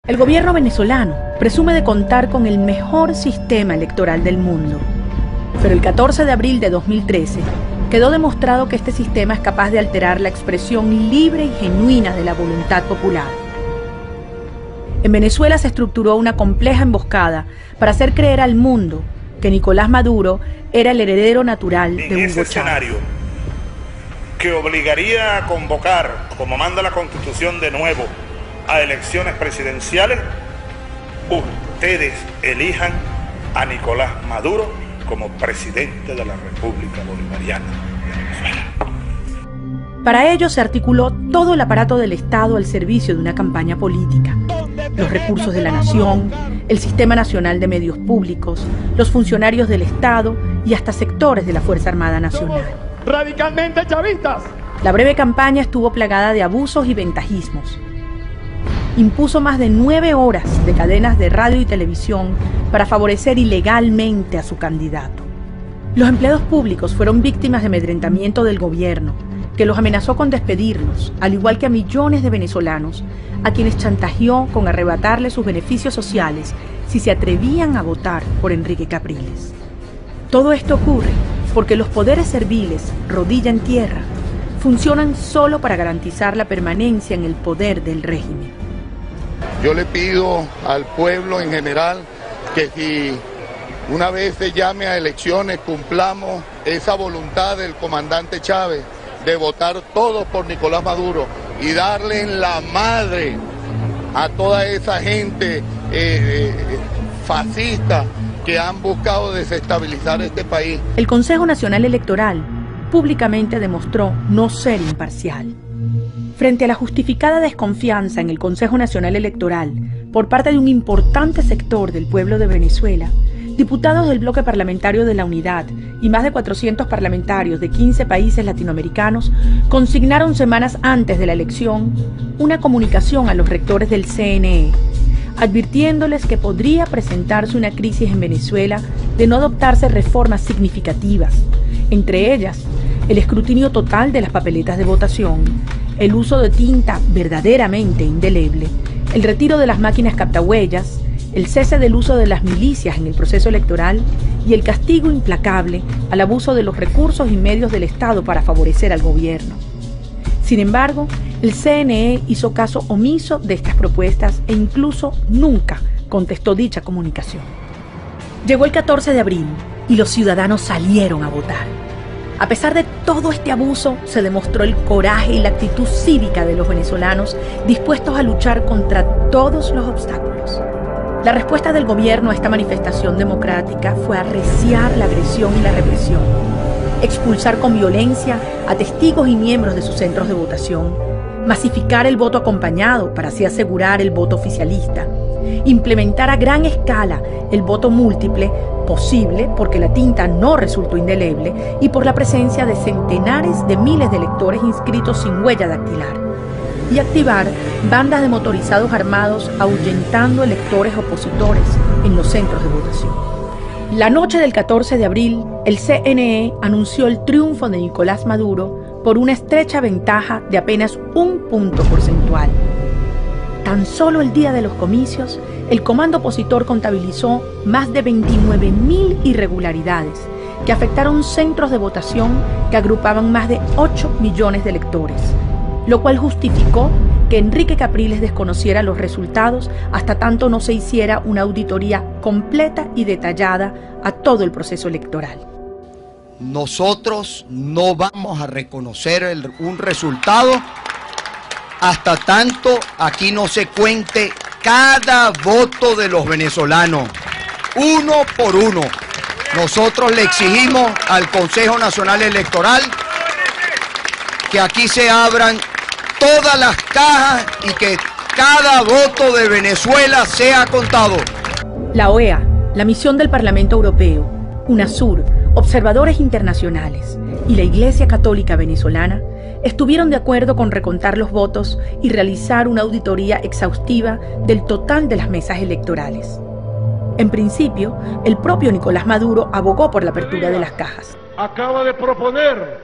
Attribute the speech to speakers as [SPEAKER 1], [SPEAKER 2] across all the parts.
[SPEAKER 1] El gobierno venezolano presume de contar con el mejor sistema electoral del mundo. Pero el 14 de abril de 2013 quedó demostrado que este sistema es capaz de alterar la expresión libre y genuina de la voluntad popular. En Venezuela se estructuró una compleja emboscada para hacer creer al mundo que Nicolás Maduro era el heredero natural de Hugo Chávez.
[SPEAKER 2] En ese escenario, que obligaría a convocar, como manda la Constitución de nuevo, a elecciones presidenciales, ustedes elijan a Nicolás Maduro como presidente de la República Bolivariana de Venezuela.
[SPEAKER 1] Para ello se articuló todo el aparato del Estado al servicio de una campaña política. Los recursos de la nación, el Sistema Nacional de Medios Públicos, los funcionarios del Estado y hasta sectores de la Fuerza Armada Nacional.
[SPEAKER 3] ¡Radicalmente chavistas!
[SPEAKER 1] La breve campaña estuvo plagada de abusos y ventajismos. Impuso más de 9 horas de cadenas de radio y televisión para favorecer ilegalmente a su candidato. Los empleados públicos fueron víctimas de amedrentamiento del gobierno, que los amenazó con despedirlos, al igual que a millones de venezolanos, a quienes chantajeó con arrebatarles sus beneficios sociales si se atrevían a votar por Enrique Capriles. Todo esto ocurre porque los poderes serviles, rodilla en tierra, funcionan solo para garantizar la permanencia en el poder del régimen.
[SPEAKER 4] Yo le pido al pueblo en general que si una vez se llame a elecciones cumplamos esa voluntad del comandante Chávez de votar todos por Nicolás Maduro y darle en la madre a toda esa gente fascista que han buscado desestabilizar este país.
[SPEAKER 1] El Consejo Nacional Electoral públicamente demostró no ser imparcial. Frente a la justificada desconfianza en el Consejo Nacional Electoral por parte de un importante sector del pueblo de Venezuela, diputados del bloque parlamentario de la Unidad y más de 400 parlamentarios de 15 países latinoamericanos consignaron semanas antes de la elección una comunicación a los rectores del CNE, advirtiéndoles que podría presentarse una crisis en Venezuela de no adoptarse reformas significativas, entre ellas el escrutinio total de las papeletas de votación, el uso de tinta verdaderamente indeleble, el retiro de las máquinas captahuellas, el cese del uso de las milicias en el proceso electoral y el castigo implacable al abuso de los recursos y medios del Estado para favorecer al gobierno. Sin embargo, el CNE hizo caso omiso de estas propuestas e incluso nunca contestó dicha comunicación. Llegó el 14 de abril y los ciudadanos salieron a votar. A pesar de todo este abuso, se demostró el coraje y la actitud cívica de los venezolanos dispuestos a luchar contra todos los obstáculos. La respuesta del gobierno a esta manifestación democrática fue arreciar la agresión y la represión, expulsar con violencia a testigos y miembros de sus centros de votación, masificar el voto acompañado para así asegurar el voto oficialista, implementar a gran escala el voto múltiple, posible porque la tinta no resultó indeleble y por la presencia de centenares de miles de electores inscritos sin huella dactilar, y activar bandas de motorizados armados ahuyentando electores opositores en los centros de votación. La noche del 14 de abril, el CNE anunció el triunfo de Nicolás Maduro por una estrecha ventaja de apenas 1 punto porcentual. Tan solo el día de los comicios, el comando opositor contabilizó más de 29.000 irregularidades que afectaron centros de votación que agrupaban más de 8 millones de electores, lo cual justificó que Enrique Capriles desconociera los resultados hasta tanto no se hiciera una auditoría completa y detallada a todo el proceso electoral.
[SPEAKER 5] Nosotros no vamos a reconocer un resultado hasta tanto aquí no se cuente cada voto de los venezolanos, uno por uno. Nosotros le exigimos al Consejo Nacional Electoral que aquí se abran todas las cajas y que cada voto de Venezuela sea contado.
[SPEAKER 1] La OEA, la misión del Parlamento Europeo, UNASUR, observadores internacionales y la Iglesia Católica Venezolana estuvieron de acuerdo con recontar los votos y realizar una auditoría exhaustiva del total de las mesas electorales. En principio, el propio Nicolás Maduro abogó por la apertura de las cajas.
[SPEAKER 3] Acaba de proponer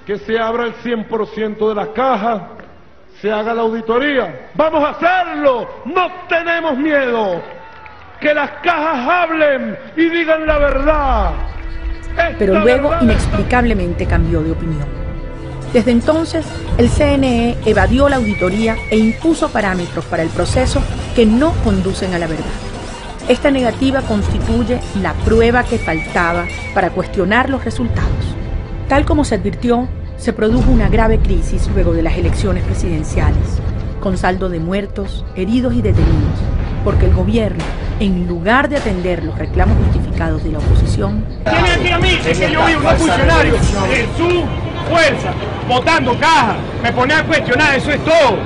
[SPEAKER 3] que se abra el 100% de las cajas se haga la auditoría. ¡Vamos a hacerlo! ¡No tenemos miedo! ¡Que las cajas hablen y digan la verdad!
[SPEAKER 1] Pero luego inexplicablemente cambió de opinión. Desde entonces, el CNE evadió la auditoría e impuso parámetros para el proceso que no conducen a la verdad. Esta negativa constituye la prueba que faltaba para cuestionar los resultados. Tal como se advirtió, se produjo una grave crisis luego de las elecciones presidenciales, con saldo de muertos, heridos y detenidos, porque el gobierno, en lugar de atender los reclamos justificados de la oposición,
[SPEAKER 3] ¿Quién me decía a mí que yo vi unos funcionarios en su fuerza, botando cajas? Me ponía a cuestionar, eso es todo.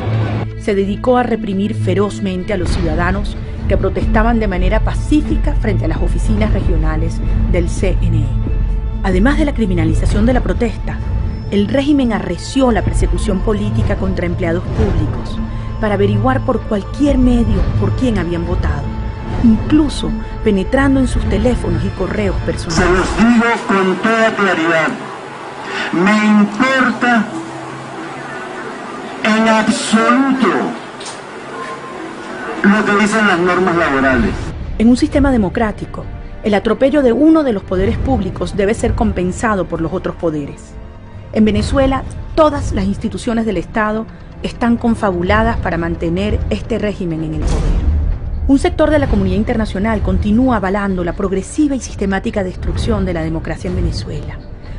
[SPEAKER 1] se dedicó a reprimir ferozmente a los ciudadanos que protestaban de manera pacífica frente a las oficinas regionales del CNE. Además de la criminalización de la protesta, el régimen arreció la persecución política contra empleados públicos para averiguar por cualquier medio por quién habían votado, incluso penetrando en sus teléfonos y correos personales.
[SPEAKER 6] Se los digo con toda claridad, me importa en absoluto lo que dicen las normas laborales.
[SPEAKER 1] En un sistema democrático, el atropello de uno de los poderes públicos debe ser compensado por los otros poderes. En Venezuela, todas las instituciones del Estado están confabuladas para mantener este régimen en el poder. Un sector de la comunidad internacional continúa avalando la progresiva y sistemática destrucción de la democracia en Venezuela,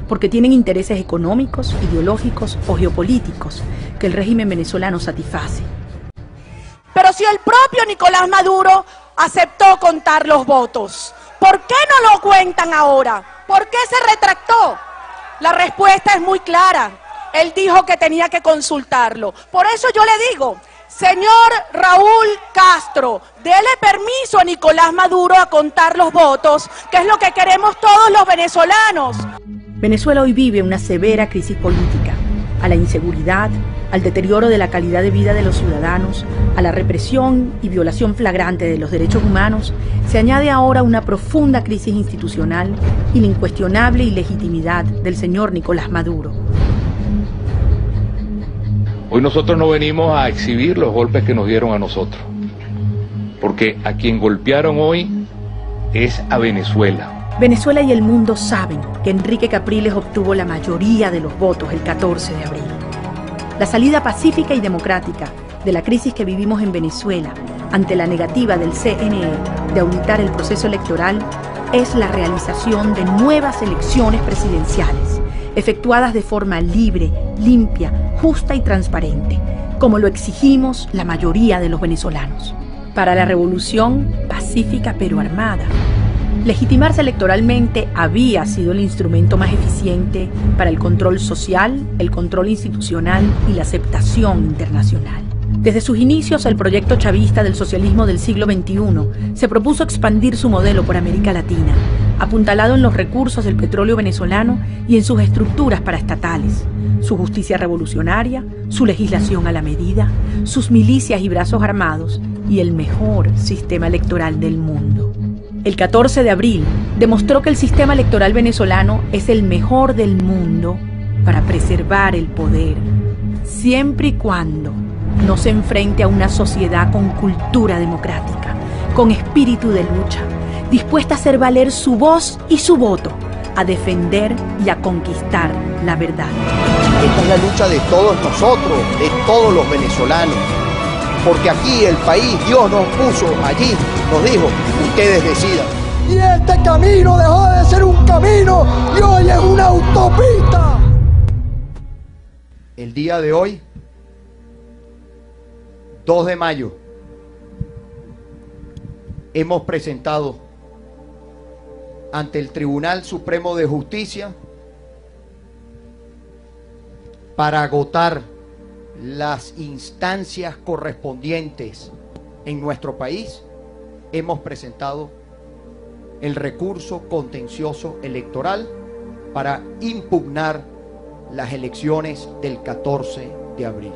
[SPEAKER 1] porque tienen intereses económicos, ideológicos o geopolíticos que el régimen venezolano satisface.
[SPEAKER 7] Pero si el propio Nicolás Maduro aceptó contar los votos, ¿por qué no lo cuentan ahora? ¿Por qué se retractó? La respuesta es muy clara. Él dijo que tenía que consultarlo. Por eso yo le digo, señor Raúl Castro, dele permiso a Nicolás Maduro a contar los votos, que es lo que queremos todos los venezolanos.
[SPEAKER 1] Venezuela hoy vive una severa crisis política. A la inseguridad, al deterioro de la calidad de vida de los ciudadanos, a la represión y violación flagrante de los derechos humanos, se añade ahora una profunda crisis institucional y la incuestionable ilegitimidad del señor Nicolás Maduro.
[SPEAKER 8] Hoy nosotros no venimos a exhibir los golpes que nos dieron a nosotros, porque a quien golpearon hoy es a Venezuela.
[SPEAKER 1] Venezuela y el mundo saben que Enrique Capriles obtuvo la mayoría de los votos el 14 de abril. La salida pacífica y democrática de la crisis que vivimos en Venezuela ante la negativa del CNE de auditar el proceso electoral es la realización de nuevas elecciones presidenciales, efectuadas de forma libre, limpia, justa y transparente, como lo exigimos la mayoría de los venezolanos. Para la revolución pacífica pero armada, legitimarse electoralmente había sido el instrumento más eficiente para el control social, el control institucional y la aceptación internacional. Desde sus inicios, el proyecto chavista del socialismo del siglo XXI se propuso expandir su modelo por América Latina, apuntalado en los recursos del petróleo venezolano y en sus estructuras paraestatales, su justicia revolucionaria, su legislación a la medida, sus milicias y brazos armados y el mejor sistema electoral del mundo. El 14 de abril demostró que el sistema electoral venezolano es el mejor del mundo para preservar el poder, siempre y cuando no se enfrente a una sociedad con cultura democrática, con espíritu de lucha, dispuesta a hacer valer su voz y su voto, a defender y a conquistar la verdad.
[SPEAKER 5] Esta es la lucha de todos nosotros, de todos los venezolanos. Porque aquí el país, Dios nos puso allí, nos dijo, ustedes decidan.
[SPEAKER 9] Y este camino dejó de ser un camino y hoy es una autopista.
[SPEAKER 5] El día de hoy, 2 de mayo, hemos presentado ante el Tribunal Supremo de Justicia para agotar las instancias correspondientes en nuestro país, hemos presentado el recurso contencioso electoral para impugnar las elecciones del 14 de abril.